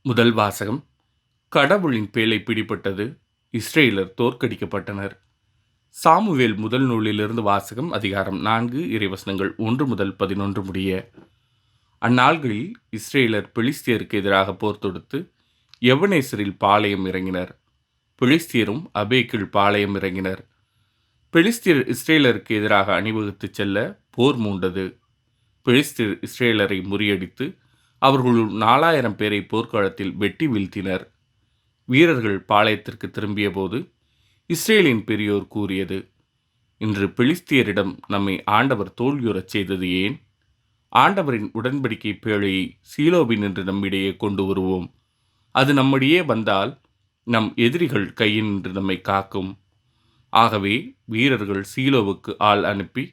முதல் வாசகம். கடவுளின் பேழை பிடிபட்டது, இஸ்ரேலர் தோற்கடிக்கப்பட்டனர். சாமுவேல் முதல் நூலிலிருந்து வாசகம். அதிகாரம் 4, இறைவசனங்கள் 1 முதல் 11 முடிய. அந்நாள்களில் இஸ்ரேலர் பெலிஸ்தியருக்கு எதிராக போர் தொடுத்து எவனேசரில் பாளையம் இறங்கினர். பெலிஸ்தியரும் அபேக்கில் பாளையம் இறங்கினர். பெலிஸ்தியர் இஸ்ரேலருக்கு எதிராக அணிவகுத்து செல்ல போர் மூண்டது. பெலிஸ்தியர் இஸ்ரேலரை முறியடித்து அவர்களுள் 4000 பேரை போர்க்களத்தில் வெட்டி வீழ்த்தினர். வீரர்கள் பாளையத்திற்கு திரும்பிய போது இஸ்ரேலின் பெரியோர் கூறியது, இன்று பெலிஸ்தியரிடம் நம்மை ஆண்டவர் தோல்வியுறச் செய்தது ஏன்? ஆண்டவரின் உடன்படிக்கை பேழையை சீலோவில் நின்று நம்மிடையே கொண்டு வருவோம். அது நம்மிடையே வந்தால் நம் எதிரிகள் கையினின்று நம்மை காக்கும். ஆகவே வீரர்கள் சீலோவுக்கு ஆள் அனுப்பி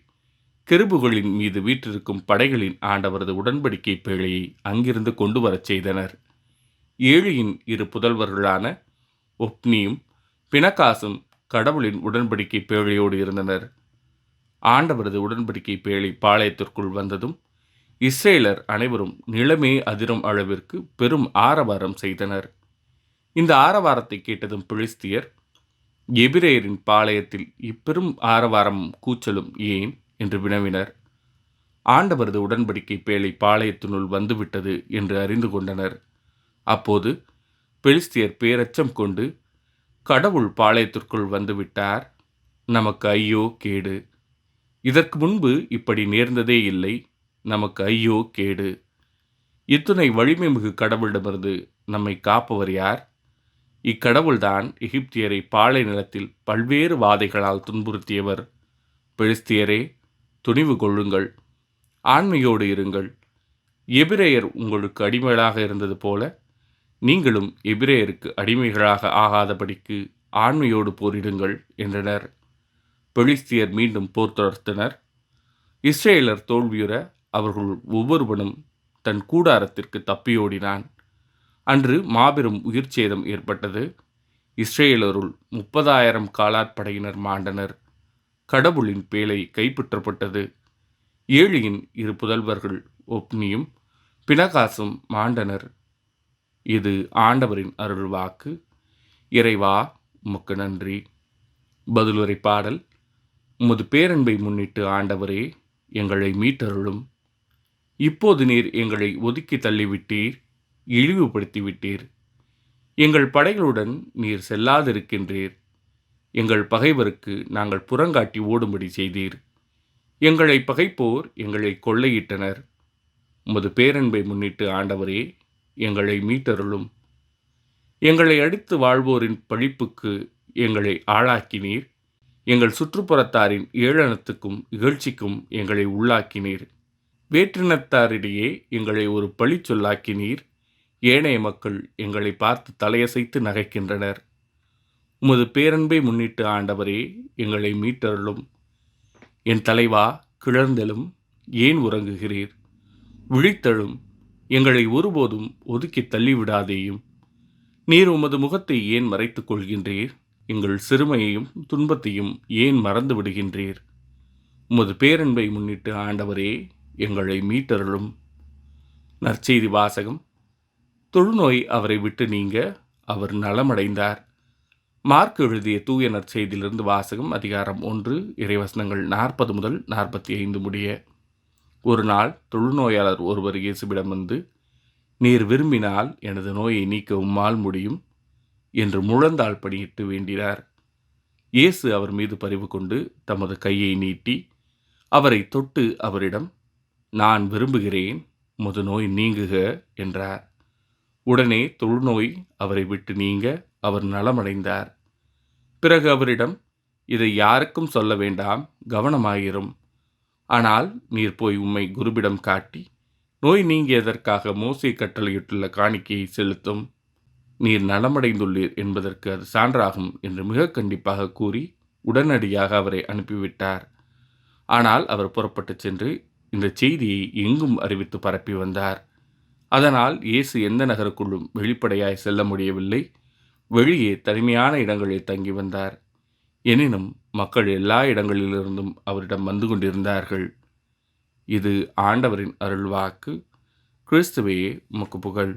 கெருபுகளின் மீது வீற்றிருக்கும் படைகளின் ஆண்டவரது உடன்படிக்கை பேழையை அங்கிருந்து கொண்டு வரச் செய்தனர். ஏலியின் 2 புதல்வர்களான ஒப்னியும் பினகாசும் கடவுளின் உடன்படிக்கை பேழையோடு இருந்தனர். ஆண்டவரது உடன்படிக்கை பேழை பாளையத்திற்குள் வந்ததும் இஸ்ரேலர் அனைவரும் நிலமே அதிரும் அளவிற்கு பெரும் ஆரவாரம் செய்தனர். இந்த ஆரவாரத்தை கேட்டதும் பெலிஸ்தியர், எபிரேயரின் பாளையத்தில் இப்பெரும் ஆரவாரமும் கூச்சலும் ஏன் என்று வினவினர். ஆண்டவரது உடன்படிக்கை பேழை பாளையத்தினுள் வந்துவிட்டது என்று அறிந்து கொண்டனர். அப்போது பெலிஸ்தியர் பேரச்சம் கொண்டு, கடவுள் பாளையத்திற்குள் வந்துவிட்டார், நமக்கு ஐயோ கேடு! இதற்கு முன்பு இப்படி நேர்ந்ததே இல்லை, நமக்கு ஐயோ கேடு! இத்துணை வலிமை மிகு கடவுளிடமிருந்து நம்மை காப்பவர் யார்? இக்கடவுள்தான் எகிப்தியரை பாலை நிலத்தில் பல்வேறு வாதைகளால் துன்புறுத்தியவர். பெலிஸ்தியரே, துணிவு கொள்ளுங்கள், ஆண்மையோடு இருங்கள். எபிரேயர் உங்களுக்கு அடிமைகளாக இருந்தது போல நீங்களும் எபிரேயருக்கு அடிமைகளாக ஆகாதபடிக்கு ஆண்மையோடு போரிடுங்கள் என்றனர். பெலிஸ்தியர் மீண்டும் போர் தொடுத்தனர். இஸ்ரேலர் தோல்வியுற அவர்கள் ஒவ்வொருவனும் தன் கூடாரத்திற்கு தப்பியோடினான். அன்று மாபெரும் உயிர் சேதம் ஏற்பட்டது. இஸ்ரேலருள் 30,000 காலாட்படையினர் மாண்டனர். கடவுளின் பேழை கைப்பற்றப்பட்டது. ஏலியின் 2 புதல்வர்கள் ஒப்னியும் பினகாசும் மாண்டனர். இது ஆண்டவரின் அருள்வாக்கு. இறைவா, உமக்கு நன்றி. பதிலுரை பாடல். உமது பேரன்பை முன்னிட்டு ஆண்டவரே, எங்களை மீட்டருளும். இப்போது நீர் எங்களை ஒதுக்கி தள்ளிவிட்டீர், இழிவுபடுத்திவிட்டீர். எங்கள் படைகளுடன் நீர் செல்லாதிருக்கின்றீர். எங்கள் பகைவருக்கு நாங்கள் புறங்காட்டி ஓடும்படி செய்தீர். எங்களை பகைப்போர் எங்களை கொள்ளையிட்டனர். உமது பேரன்பை முன்னிட்டு ஆண்டவரே, எங்களை மீட்டருளும். எங்களை அடித்து வாழ்வோரின் பழிப்புக்கு எங்களை ஆளாக்கினீர். எங்கள் சுற்றுப்புறத்தாரின் ஏளனத்துக்கும் இகழ்ச்சிக்கும் எங்களை உள்ளாக்கினீர். வேற்றினத்தாரிடையே எங்களை ஒரு பழி சொல்லாக்கினீர். ஏனைய மக்கள் எங்களை பார்த்து தலையசைத்து நகைக்கின்றனர். உமது பேரன்பை முன்னிட்டு ஆண்டவரே, எங்களை மீட்டருளும். என் தலைவா, கிளர்ந்தெழும், ஏன் உறங்குகிறீர்? விழித்தெழும், எங்களை ஒருபோதும் ஒதுக்கி தள்ளிவிடாதேயும். நீர் உமது முகத்தை ஏன் மறைத்துக் கொள்கின்றீர்? எங்கள் சிறுமையையும் துன்பத்தையும் ஏன் மறந்து விடுகின்றீர்? உமது பேரன்பை முன்னிட்டு ஆண்டவரே, எங்களை மீட்டருளும். நற்செய்தி வாசகம். தொழுநோய் அவரை விட்டு நீங்க அவர் நலமடைந்தார். மார்க் எழுதிய தூய நற்செய்தியிலிருந்து வாசகம். அதிகாரம் 1, இறைவசனங்கள் 40 முதல் 45 முடிய. ஒரு நாள் தொழுநோயாளர் ஒருவர் இயேசுவிடம் வந்து, நீர் விரும்பினால் எனது நோயை நீக்க உம்மால் முடியும் என்று முழந்தாள் படியிட்டு வேண்டினார். இயேசு அவர் மீது பரிவு கொண்டு தமது கையை நீட்டி அவரை தொட்டு அவரிடம், நான் விரும்புகிறேன், உமது நோய் நீங்குக என்றார். உடனே தொழுநோய் அவரை விட்டு நீங்க அவர் நலமடைந்தார். பிறகு அவரிடம், இதை யாருக்கும் சொல்ல வேண்டாம், கவனமாயிரும். ஆனால் நீர் போய் உம்மை குருவிடம் காட்டி நோய் நீங்கியதற்காக மோசே கட்டளையிட்டுள்ள காணிக்கையை செலுத்தும். நீர் நலமடைந்துள்ளீர் என்பதற்கு அது சான்றாகும் என்று மிக கண்டிப்பாக கூறி உடனடியாக அவரை அனுப்பிவிட்டார். ஆனால் அவர் புறப்பட்டு சென்று இந்த செய்தியை எங்கும் அறிவித்து பரப்பி வந்தார். அதனால் இயேசு எந்த நகருக்குள்ளும் வெளிப்படையாய் செல்ல முடியவில்லை. வெளியே தனிமையான இடங்களில் தங்கி வந்தார். எனினும் மக்கள் எல்லா இடங்களிலிருந்தும் அவரிடம் வந்து கொண்டிருந்தார்கள். இது ஆண்டவரின் அருள்வாக்கு. கிறிஸ்துவே, உமக்கு புகழ்.